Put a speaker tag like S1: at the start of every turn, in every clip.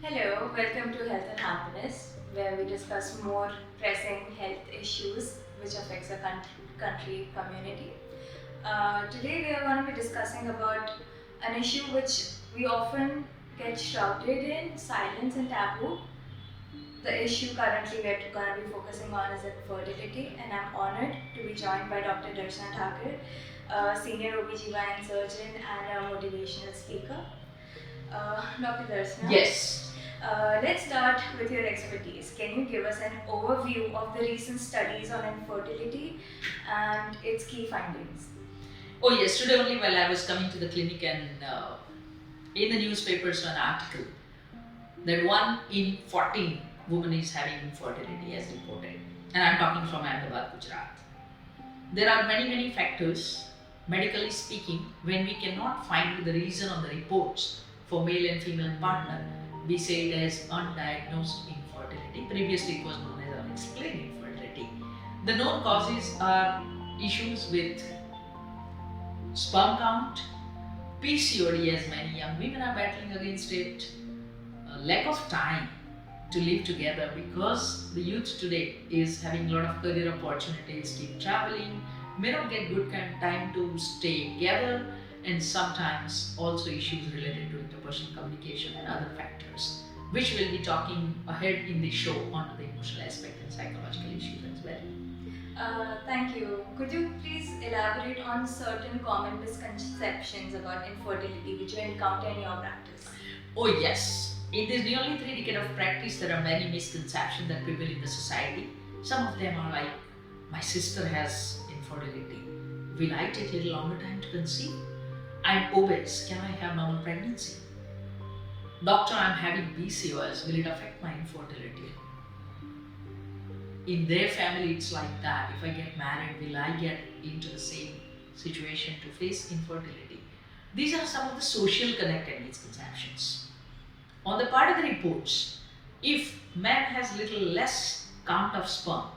S1: Hello, welcome to Health and Happiness, where we discuss more pressing health issues which affects the country community. Today we are going to be discussing about an issue which we often get shrouded in silence and taboo. The issue currently we're going to be focusing on is infertility, and I'm honored to be joined by Dr. Darshana Thakur, a senior OBGYN surgeon and a motivational speaker. Dr. Darshana,
S2: Yes.
S1: let's start with your expertise. Can you give us an overview of the recent studies on infertility and its key findings?
S2: Oh, yesterday only while I was coming to the clinic and in the newspaper saw an article that 1 in 14 women is having infertility as reported. And I'm talking from Ahmedabad, Gujarat. There are many factors, medically speaking, when we cannot find the reason on the reports for male and female partner, we say it as undiagnosed infertility. Previously it was known as unexplained infertility. The known causes are issues with sperm count, PCOD, as many young women are battling against it, lack of time to live together because the youth today is having a lot of career opportunities, keep traveling, may not get good kind of time to stay together, and sometimes also issues related to interpersonal communication and other factors, which we'll be talking ahead in the show on the emotional aspect and psychological issues as well.
S1: Thank you. Could you please elaborate on certain common misconceptions about infertility which you encounter in your practice?
S2: Oh, yes. In this nearly 3 decades of practice, there are many misconceptions that prevail in the society. Some of them are like, my sister has infertility. Will I take a little longer time to conceive? I'm obese. Can I have normal pregnancy? Doctor, I'm having PCOS. Will it affect my infertility? In their family, it's like that. If I get married, will I get into the same situation to face infertility? These are some of the social connected misconceptions. On the part of the reports, if man has little less count of sperm,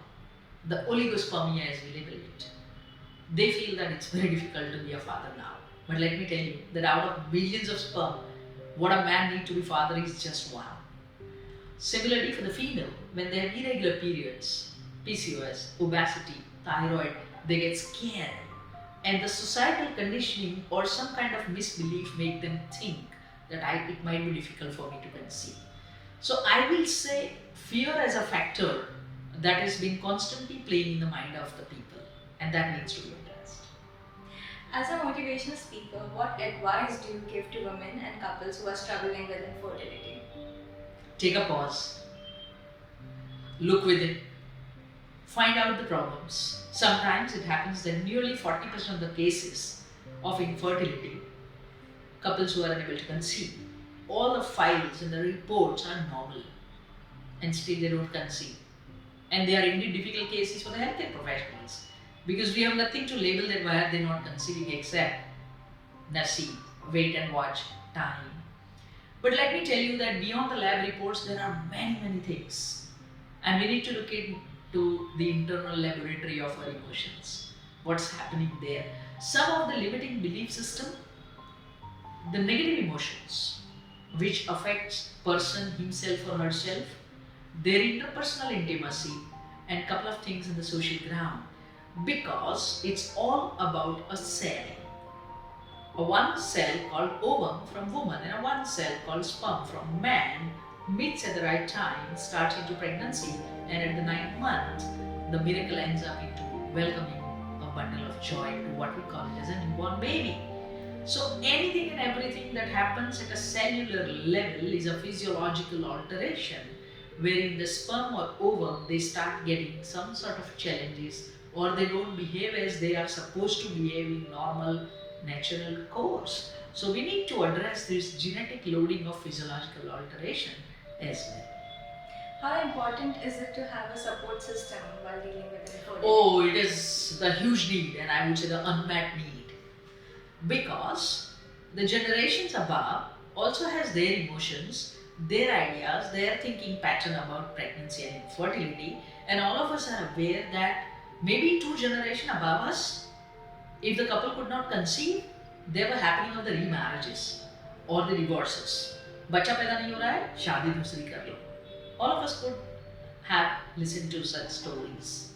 S2: the oligospermia as we label it, they feel that it's very difficult to be a father now. But let me tell you that out of billions of sperm, what a man needs to be father is just one. Similarly for the female, when they have irregular periods, PCOS, obesity, thyroid, they get scared. And the societal conditioning or some kind of misbelief make them think that it might be difficult for me to conceive. So I will say fear as a factor that has been constantly playing in the mind of the people, and that needs to be addressed.
S1: As a motivational speaker, what advice do you give to women and couples who are struggling with infertility?
S2: Take a pause, look within, find out the problems. Sometimes it happens that nearly 40% of the cases of infertility, couples who are unable to conceive, all the files and the reports are normal and still they don't conceive. And they are indeed difficult cases for the healthcare professionals because we have nothing to label that why are they not conceiving except Nasi, wait and watch, time. But let me tell you that beyond the lab reports, there are many things. And we need to look into the internal laboratory of our emotions. What's happening there? Some of the limiting belief system, the negative emotions, which affects person himself or herself, their interpersonal intimacy, and couple of things in the social ground. Because it's all about a cell. A one cell called ovum from woman and a one cell called sperm from man meets at the right time, starts into pregnancy, and at the 9th month, the miracle ends up into welcoming a bundle of joy to what we call it as a newborn baby. So anything and everything that happens at a cellular level is a physiological alteration wherein the sperm or ovum they start getting some sort of challenges or they don't behave as they are supposed to behave in normal natural course. So we need to address this genetic loading of physiological alteration as well.
S1: How important is it to have a support system while dealing with infertility?
S2: Oh, it is the huge need and I would say the unmet need. Because the generations above also has their emotions, their ideas, their thinking pattern about pregnancy and infertility, and all of us are aware that maybe 2 generations above us, if the couple could not conceive, they were happening of the remarriages or the divorces. बच्चा पैदा नहीं हो रहा है, शादी दूसरी कर लो. All of us could have listened to such stories.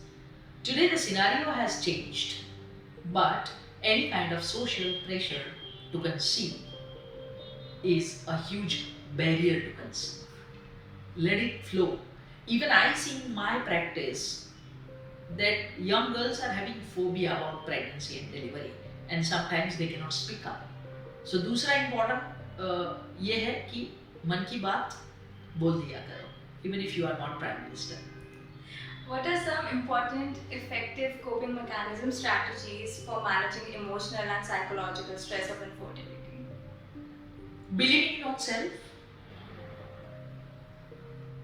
S2: Today the scenario has changed, but any kind of social pressure to conceive is a huge barrier to conceive. Let it flow. Even I see in my practice that young girls are having phobia about pregnancy and delivery, and sometimes they cannot speak up. So दूसरा important ये है कि मन की बात बोल दिया करो, even if you are not prime minister.
S1: What are some important effective coping mechanism strategies for managing emotional and psychological stress of infertility?
S2: Believing in yourself,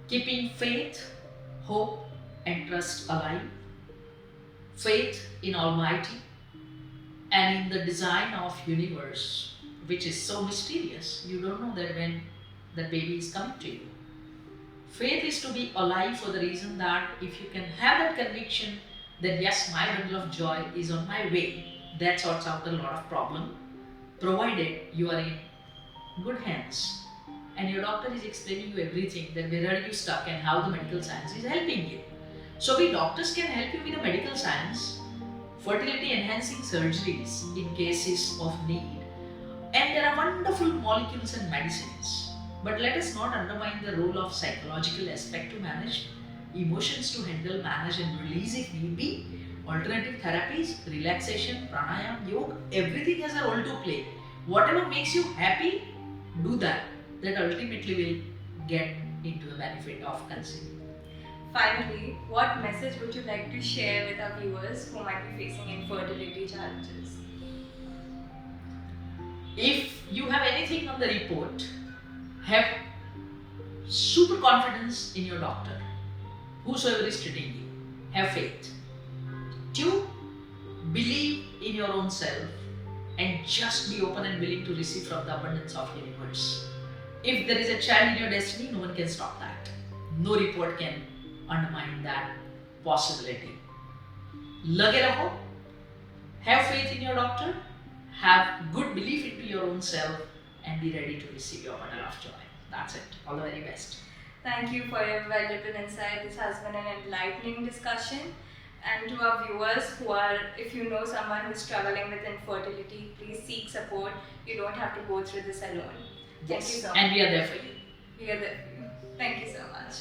S2: keeping faith, hope, and trust alive, faith in Almighty and in the design of universe, which is so mysterious. You don't know that when the baby is coming to you. Faith is to be alive for the reason that if you can have that conviction that yes, my bundle of joy is on my way, that sorts out a lot of problem, provided you are in good hands and your doctor is explaining you everything, that where are you stuck and how the medical science is helping you. So we doctors can help you with the medical science, fertility enhancing surgeries in cases of need, and there are wonderful molecules and medicines. But let us not undermine the role of psychological aspect to manage emotions, to handle, manage and release if need be. Alternative therapies, relaxation, pranayam, yoga, everything has a role to play. Whatever makes you happy, do that. That ultimately will get into the benefit of conceiving.
S1: Finally, what message would you like to share with our viewers who might be facing infertility challenges?
S2: If you have anything on the report, have super confidence in your doctor, whosoever is treating you. Have faith. 2. Believe in your own self and just be open and willing to receive from the abundance of universe. If there is a child in your destiny, no one can stop that. No report can undermine that possibility. Lage raho, have faith in your doctor, have good belief into your own self, and be ready to receive your bundle of joy. That's it. All the very best.
S1: Thank you for your valuable insight. This has been an enlightening discussion. And to our viewers who are, if you know someone who's struggling with infertility, please seek support. You don't have to go through this alone. Thank you so much.
S2: And we are there for you.
S1: We are there for you. Thank you so much.